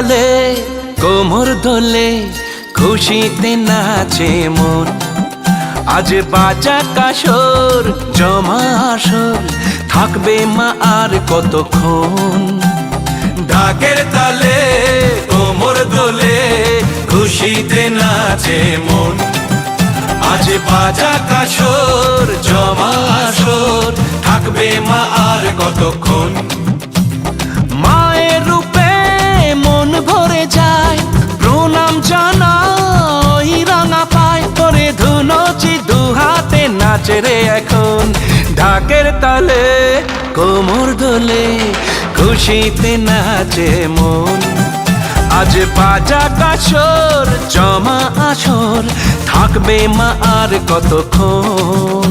তালে কোমর দোলে খুশিতে নাচে মন। আজ বাজা কাসর জমা আসর থাকবে মা আর কতক্ষণ। ঢাকের তালে কোমর দোলে খুশিতে নাচে মন। আজ বাজা কাসর জমা আসর থাকবে মা আর কতক্ষণ। মায়ের রূপে মন ভরে যায় প্রণাম জানাই রাঙা পায় করে ধুনচি দুহাতে নাচে রে এখন। ঢাকের তালে কোমর দোলে খুশিতে নাচে মন। আজ বাজা কাসর জমা আসর থাকবে মা আর কতক্ষণ।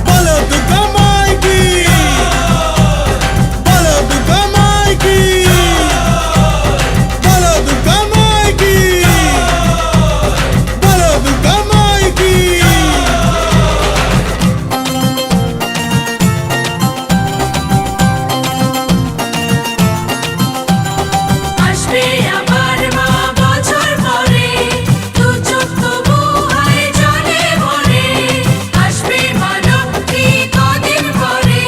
বলো দুর্গা মাইকি, বলো দুর্গা মাইকি, বলো দুর্গা মাইকি, বলো দুর্গা মাইকি। আসবে আমার মা বছর পরে, দু চোখ তবু হয় জলে ভরে। আসবে মা লক্ষ্মী কদিন পরে,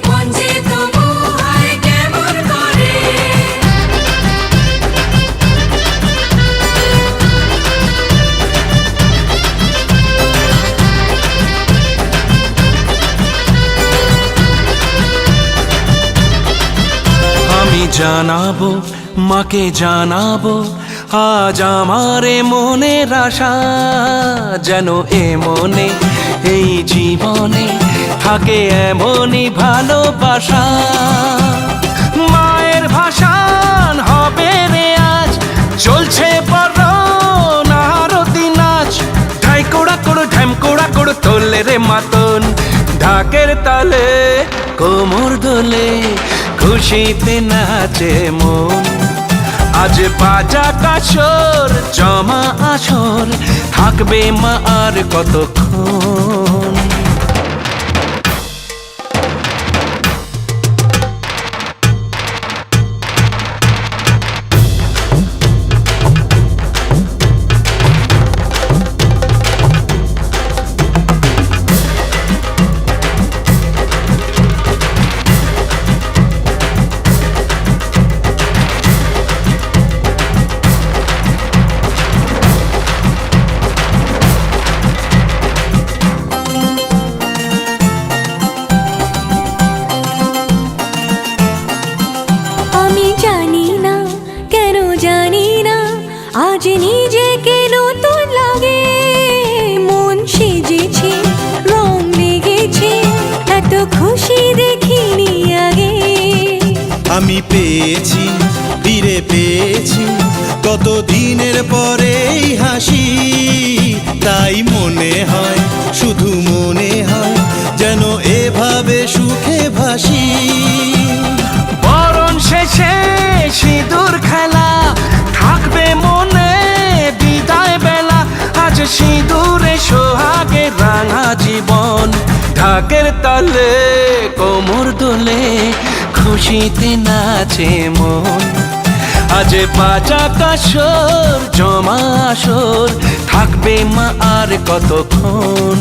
মন যে তবু হয় কেমন করে। আমি জানাবো মাকে জানাবো আজ আমারে মনের আশা। যেন এ মনে এই জীবনে থাকে এমনই ভালোবাসা। মায়ের ভাষান হবে রে আজ চলছে বরণ আরতি নাচ। ঢাই কোড়া কোড় ঢ্যাম কোড়া কোড় তোলে রে মাতন। ঢাকের তালে কোমর দোলে খুশিতে নাচে মন। আজ বাজা কাসর জমা আসর থাকবে মা আর কতক্ষণ। আমি জানি না কেন জানি না আজ নিজেকে নতুন লাগে। মন সেজেছে রং লেগেছে এত খুশি দেখিনি আগে। আমি পেয়েছি ফিরে পেয়েছি কত দিনের পরে এই হাসি। তাই মনে হয় শুধু মনে হয় যেন এভাবে সুখে ভাসি। বরণ শেষে সিঁদুর খেলা থাকবে মনে বিদায় বেলা। আজ সিঁদুরে সোহাগে রাঙা জীবন। ঢাকের তালে কোমর দোলে খুশিতে নাচে মন। আজ বাজা কাসর জমা আসর থাকবে মা আর কতক্ষণ।